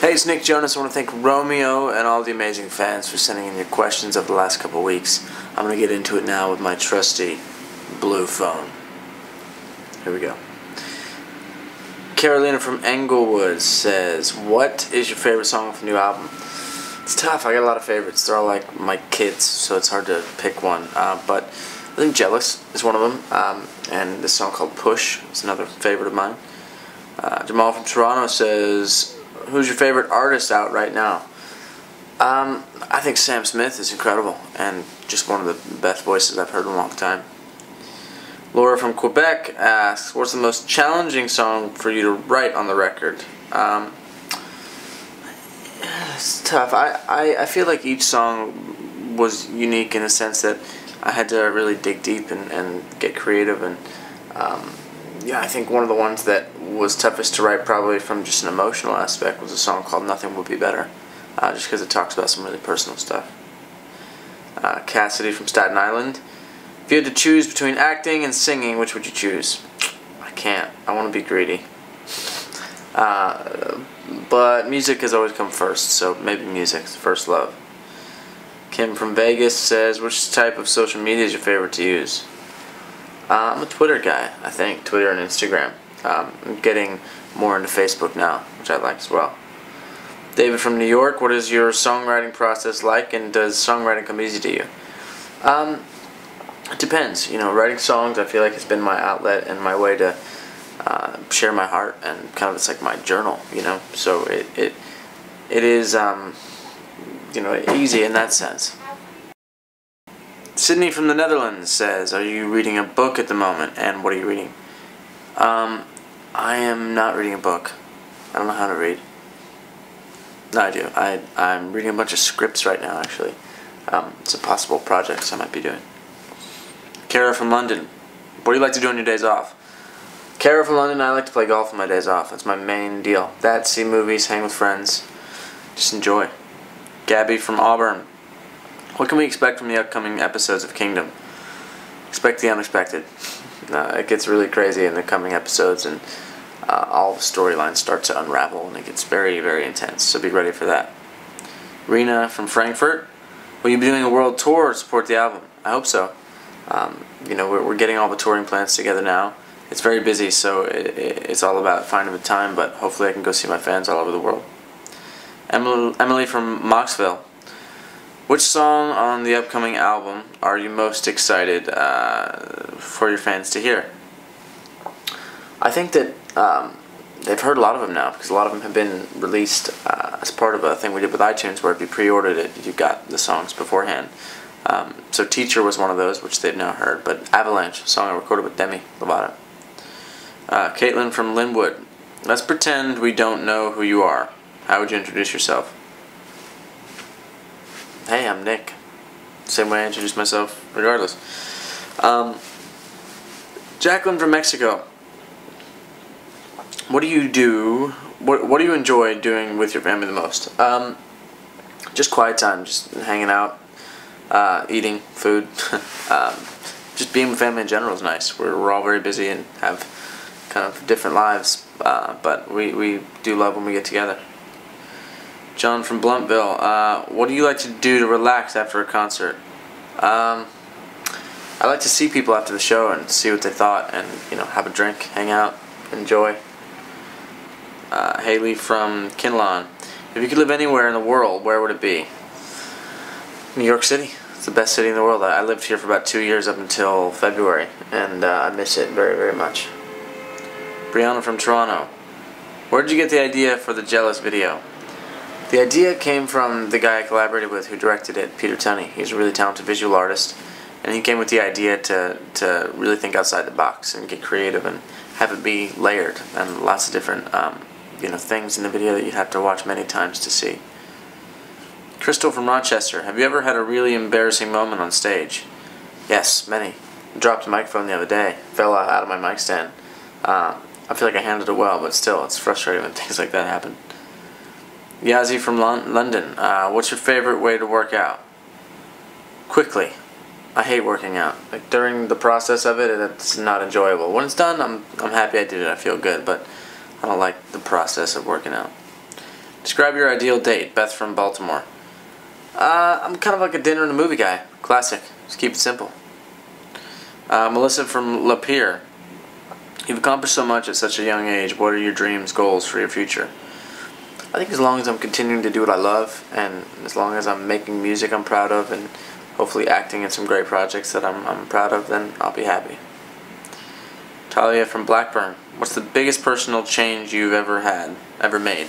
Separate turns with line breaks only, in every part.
Hey, it's Nick Jonas. I want to thank Romeo and all the amazing fans for sending in your questions over the last couple weeks. I'm going to get into it now with my trusty blue phone. Here we go. Carolina from Englewood says, what is your favorite song off the new album? It's tough. I got a lot of favorites. They're all like my kids, so it's hard to pick one. But I think Jealous is one of them. And this song called Push is another favorite of mine. Jamal from Toronto says, who's your favorite artist out right now? I think Sam Smith is incredible and just one of the best voices I've heard in a long time. Laura from Quebec asks, what's the most challenging song for you to write on the record? It's tough. I feel like each song was unique in the sense that I had to really dig deep and get creative, and yeah, I think one of the ones that was toughest to write, probably from just an emotional aspect, was a song called Nothing Would Be Better, just because it talks about some really personal stuff. Cassidy from Staten Island, if you had to choose between acting and singing, which would you choose? I can't. I want to be greedy. But music has always come first, so maybe music's first love. Kim from Vegas says, which type of social media is your favorite to use? I'm a Twitter guy, I think. Twitter and Instagram. I'm getting more into Facebook now, which I like as well. David from New York, what is your songwriting process like, and does songwriting come easy to you? It depends. You know, writing songs I feel like has been my outlet and my way to share my heart, and kind of it's like my journal, you know. So it is you know, easy in that sense. Sydney from the Netherlands says, are you reading a book at the moment, and what are you reading? I am not reading a book. I don't know how to read. No, I do. I'm reading a bunch of scripts right now, actually. It's a possible project I might be doing. Kara from London, what do you like to do on your days off? Kara from London, I like to play golf on my days off. That's my main deal. That, see movies, hang with friends, just enjoy. Gabby from Auburn, what can we expect from the upcoming episodes of Kingdom? Expect the unexpected. It gets really crazy in the coming episodes, and all the storylines start to unravel, and it gets very, very intense, so be ready for that. Rena from Frankfurt, will you be doing a world tour to support the album? I hope so. You know, we're getting all the touring plans together now. It's very busy, so it's all about finding the time, but hopefully I can go see my fans all over the world. Emily from Moxville, which song on the upcoming album are you most excited for your fans to hear? I think that they've heard a lot of them now, because a lot of them have been released as part of a thing we did with iTunes, where if you pre-ordered it, you got the songs beforehand. So Teacher was one of those, which they've now heard, but Avalanche, a song I recorded with Demi Lovato. Caitlin from Linwood, let's pretend we don't know who you are. How would you introduce yourself? Hey, I'm Nick. Same way I introduce myself, regardless. Jacqueline from Mexico, what do you do? What do you enjoy doing with your family the most? Just quiet time, just hanging out, eating food. Just being with family in general is nice. We're all very busy and have kind of different lives, but we do love when we get together. John from Bluntville, what do you like to do to relax after a concert? I like to see people after the show and see what they thought, and you know, have a drink, hang out, enjoy. Haley from Kinlawn, if you could live anywhere in the world, where would it be? New York City. It's the best city in the world. I lived here for about 2 years up until February, and I miss it very, very much. Brianna from Toronto, where did you get the idea for the Jealous video? The idea came from the guy I collaborated with who directed it, Peter Tunney. He's a really talented visual artist, and he came with the idea to really think outside the box and get creative and have it be layered, and lots of different you know, things in the video that you'd have to watch many times to see. Crystal from Rochester, have you ever had a really embarrassing moment on stage? Yes, many. I dropped a microphone the other day, fell out of my mic stand. I feel like I handled it well, but still, it's frustrating when things like that happen. Yazzie from London, what's your favorite way to work out? Quickly. I hate working out. Like, during the process of it, it's not enjoyable. When it's done, I'm happy I did it. I feel good, but I don't like the process of working out. Describe your ideal date. Beth from Baltimore. I'm kind of like a dinner and a movie guy. Classic. Just keep it simple. Melissa from Lapeer. You've accomplished so much at such a young age. What are your dreams, goals for your future? I think as long as I'm continuing to do what I love, and as long as I'm making music I'm proud of, and hopefully acting in some great projects that I'm proud of, then I'll be happy. Talia from Blackburn. What's the biggest personal change you've ever made?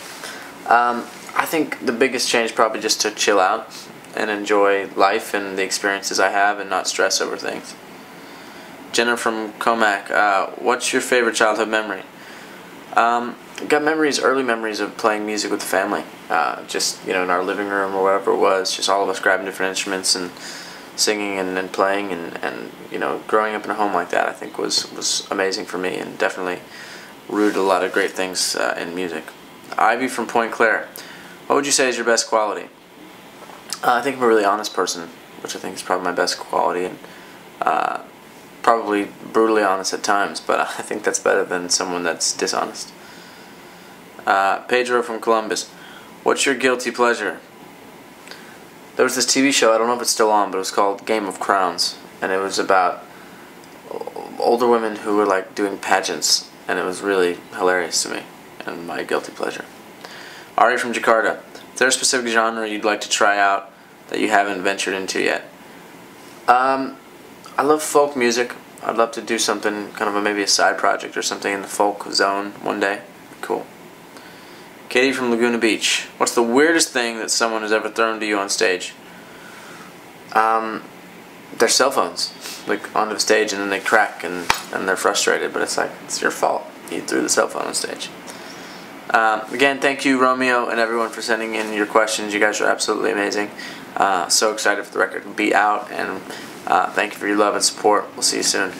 I think the biggest change is probably just to chill out and enjoy life and the experiences I have and not stress over things. Jenna from Comac. What's your favorite childhood memory? Got early memories of playing music with the family. Just, in our living room or whatever it was, just all of us grabbing different instruments and singing and playing, and growing up in a home like that I think was amazing for me, and definitely rooted a lot of great things in music. Ivy from Point Claire. What would you say is your best quality? I think I'm a really honest person, which I think is probably my best quality, and probably brutally honest at times, but I think that's better than someone that's dishonest. Pedro from Columbus. What's your guilty pleasure? There was this TV show, I don't know if it's still on, but it was called Game of Crowns, and it was about older women who were like doing pageants, and it was really hilarious to me, and my guilty pleasure. Ari from Jakarta. Is there a specific genre you'd like to try out that you haven't ventured into yet? I love folk music. I'd love to do something, kind of maybe a side project or something in the folk zone one day. Cool. Katie from Laguna Beach. What's the weirdest thing that someone has ever thrown to you on stage? Their cell phones. Like, onto the stage, and then they crack, and they're frustrated, but it's like, it's your fault. You threw the cell phone on stage. Again, thank you, Romeo, and everyone, for sending in your questions. You guys are absolutely amazing. So excited for the record to be out, and thank you for your love and support. We'll see you soon.